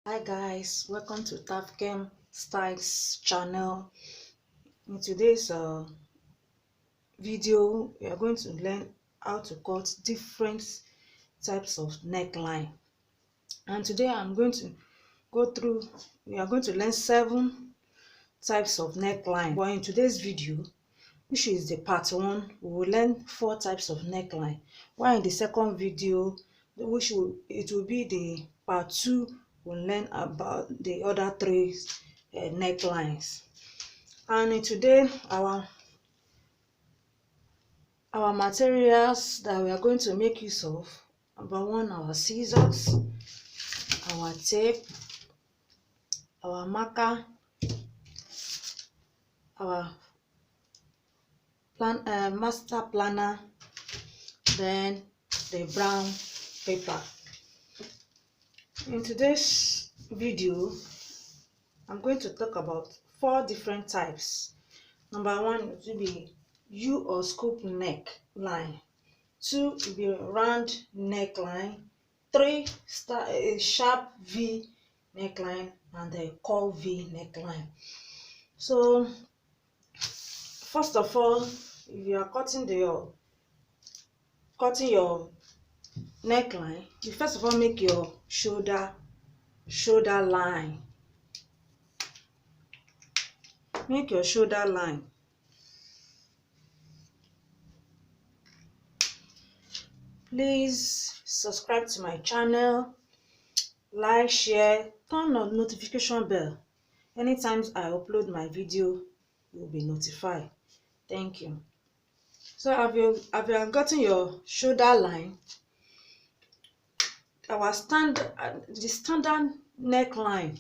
Hi guys, welcome to Tafkem Styles channel. In today's video, we are going to learn how to cut different types of neckline. And today I'm going to we are going to learn 7 types of neckline. But in today's video, which is the part 1, we will learn 4 types of neckline. While in the second video, it will be the part 2, we'll learn about the other 3 necklines. And in today, our materials that we are going to make use of: number 1, our scissors, our tape, our marker, our master planner, then the brown paper. In today's video, I'm going to talk about 4 different types. Number 1 will be U or scoop neckline. 2 will be round neckline. 3, a sharp V neckline, and a curve V neckline. So first of all, if you are cutting your neckline, you first of all make your shoulder line. Make your shoulder line. Please subscribe to my channel, like, share, turn on notification bell. Anytime I upload my video, you'll be notified. Thank you. So have you gotten your shoulder line? The standard neckline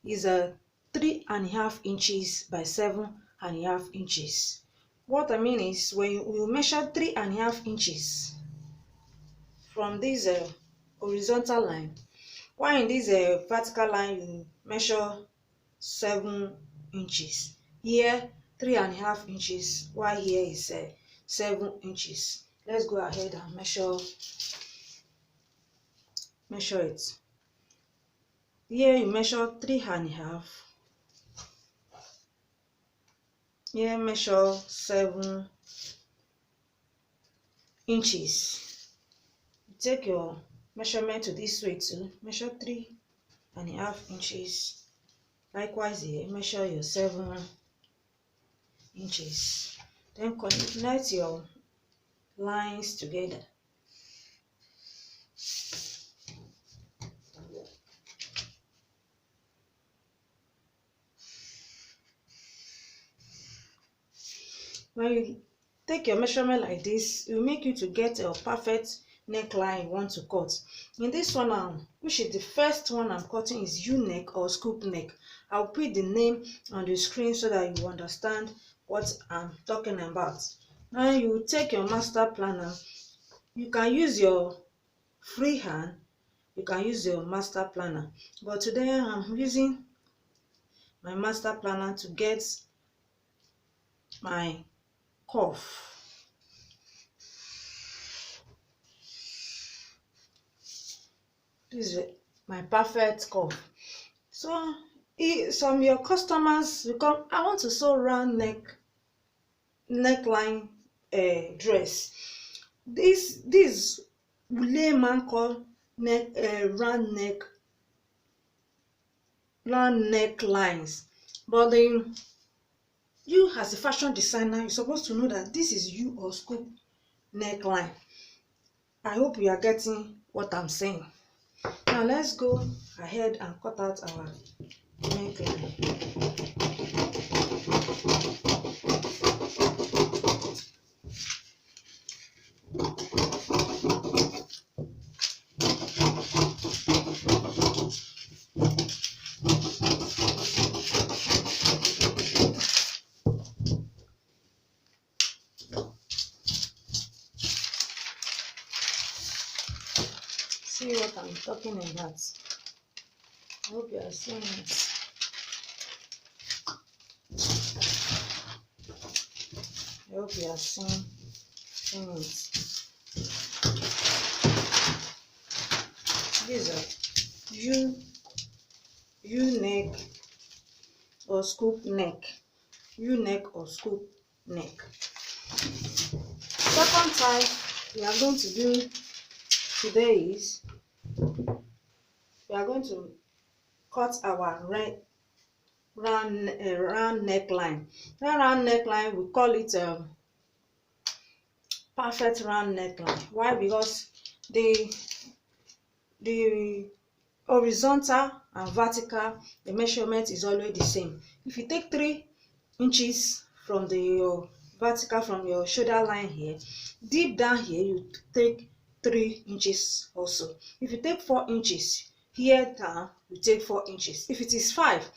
is a 3.5 inches by 7.5 inches. What I mean is, when you measure 3.5 inches from this horizontal line, while in this vertical line you measure 7 inches. Here 3.5 inches, while here is 7 inches. Let's go ahead and measure it. Here you measure 3.5. Here measure 7 inches. Take your measurement to this way too. Measure 3.5 inches. Likewise here, measure your 7 inches. Then connect your lines together. When you take your measurement like this, it will make you to get a perfect neckline you want to cut. In this one now, which is the first one I'm cutting, is U neck or scoop neck. I'll put the name on the screen so that you understand what I'm talking about. Now you take your master planner. You can use your free hand, you can use your master planner, but today I'm using my master planner to get my curve. This is my perfect curve. So some of your customers will come, I want to sew round neckline dress. This layman call round necklines, but you as a fashion designer, you're supposed to know that this is U or scoop neckline. I hope you are getting what I'm saying. Now let's go ahead and cut out our neckline. See what I'm talking about? I hope you are seeing it. I hope you are seeing it. These are U U-neck or scoop neck. U-neck or scoop neck. Second type we are going to do today is we are going to cut our round neckline. That round neckline, we call it perfect round neckline. Why? Because the horizontal and vertical, the measurement is always the same. If you take 3 inches from your vertical, from your shoulder line here, deep down here you take 3 inches also. If you take 4 inches here down, you take 4 inches. If it is 5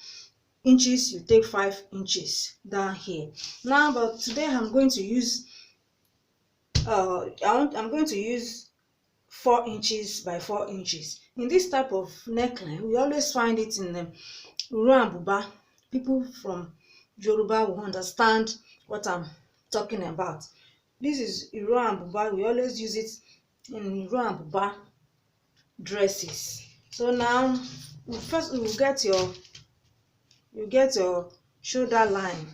inches, you take 5 inches down here. Now, but today I'm going to use I'm going to use 4 inches by 4 inches. In this type of neckline, we always find it in Uru and Buba. People from Yoruba will understand what I'm talking about. This is Uru and Buba. We always use it in Uru and Buba dresses. So now, first you get your shoulder line.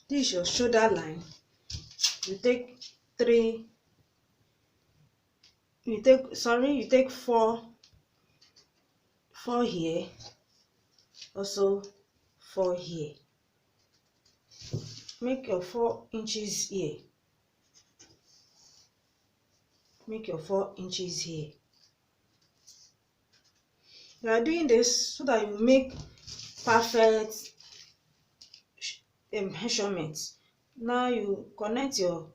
This is your shoulder line. You take 4 here, also 4 here. Make your 4 inches here. Make your 4 inches here. You are doing this so that you make perfect measurements. Now you connect your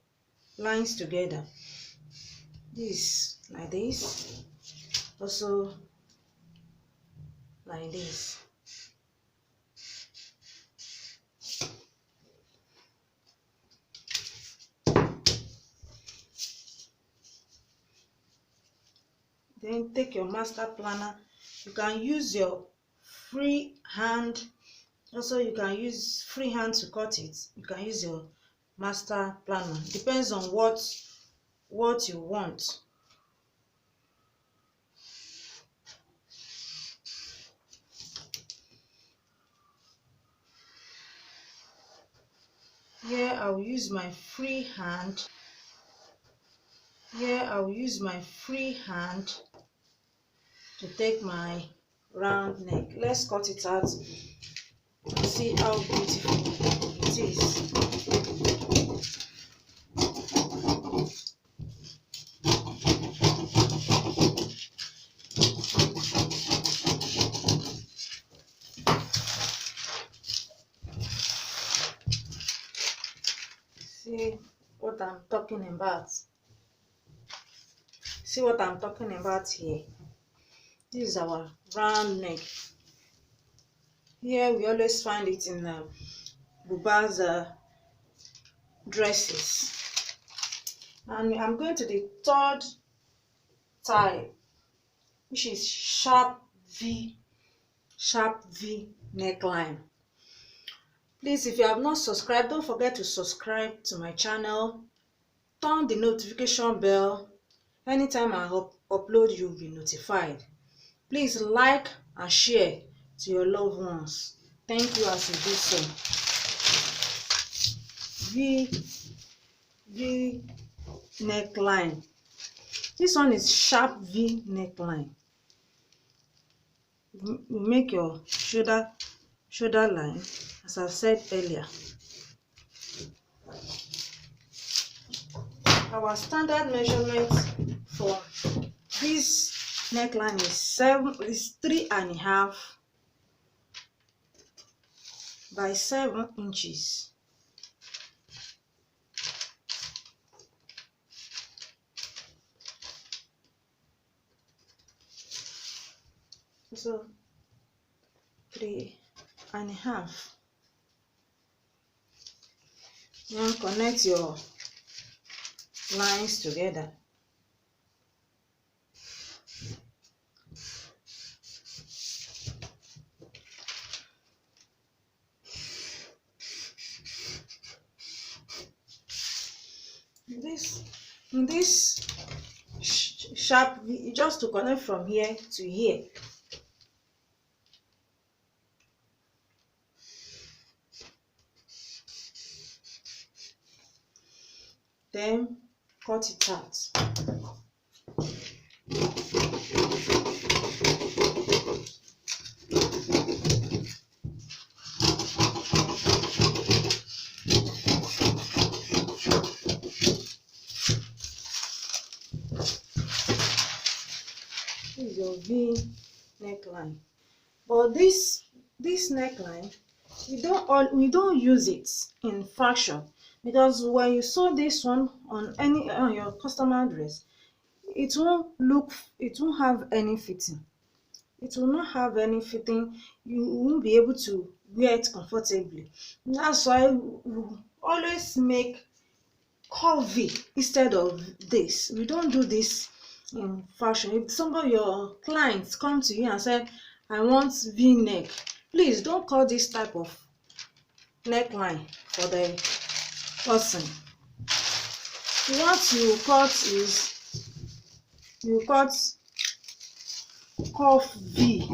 lines together. This like this, also like this. Then take your master planner. You can use your free hand. Also, you can use free hand to cut it. You can use your master planner. Depends on what you want. Here I will use my free hand. Here I will use my free hand to take my round neck. Let's cut it out and see how beautiful it is. See what I'm talking about. See what I'm talking about here. This is our round neck. Here we always find it in Buba's dresses. And I'm going to the third type, which is sharp V neckline. Please, if you have not subscribed, don't forget to subscribe to my channel. Turn the notification bell. Anytime I upload, you'll be notified. Please like and share to your loved ones. Thank you as you do so. V neckline. This one is sharp V neckline. You make your shoulder line, as I've said earlier. Our standard measurement for this neckline is 3.5 by 7 inches. So 3.5. Then connect your lines together. In this sharp V, just to connect from here to here. Then cut it out. This is your V neckline. But this neckline, we don't use it in fashion, because when you sew this one on your customer dress, it won't have any fitting. It will not have any fitting. You won't be able to wear it comfortably. That's why we always make curvy instead of this. We don't do this in fashion. If some of your clients come to you and say, I want V-neck, please don't cut this type of neckline for the person. What you cut is, you cut cuff V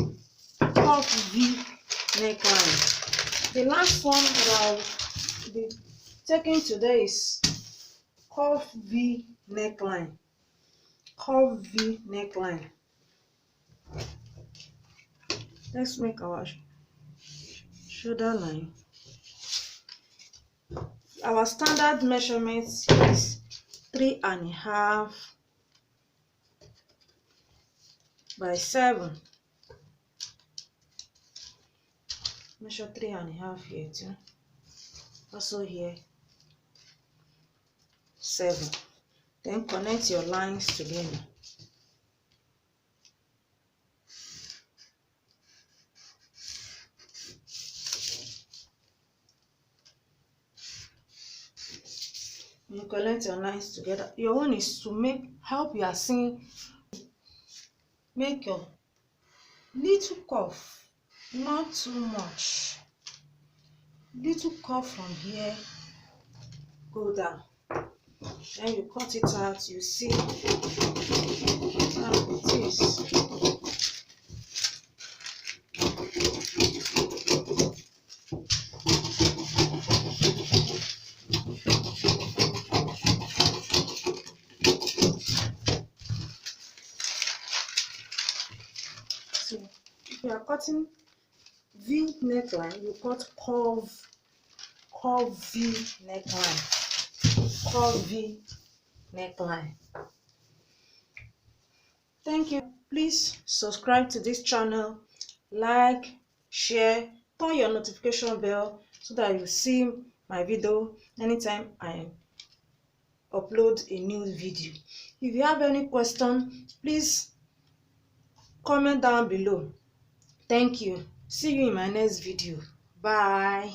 neckline. The last one that I'll be taking today is cuff V neckline. Cuff V neckline. Let's make our shoulder line. Our standard measurement is 3.5 by 7. Measure 3.5 here too. Also here 7. Then connect your lines together. When you connect your lines together, your own is to help you are seeing, make your little curve, not too much. Little curve from here, go down. Then you cut it out, you see how it is. So if you are cutting V neckline, you cut curve V neckline. Curve V neckline. Thank you. Please subscribe to this channel, like, share, turn your notification bell so that you see my video anytime I upload a new video. If you have any question, please comment down below. Thank you. See you in my next video. Bye.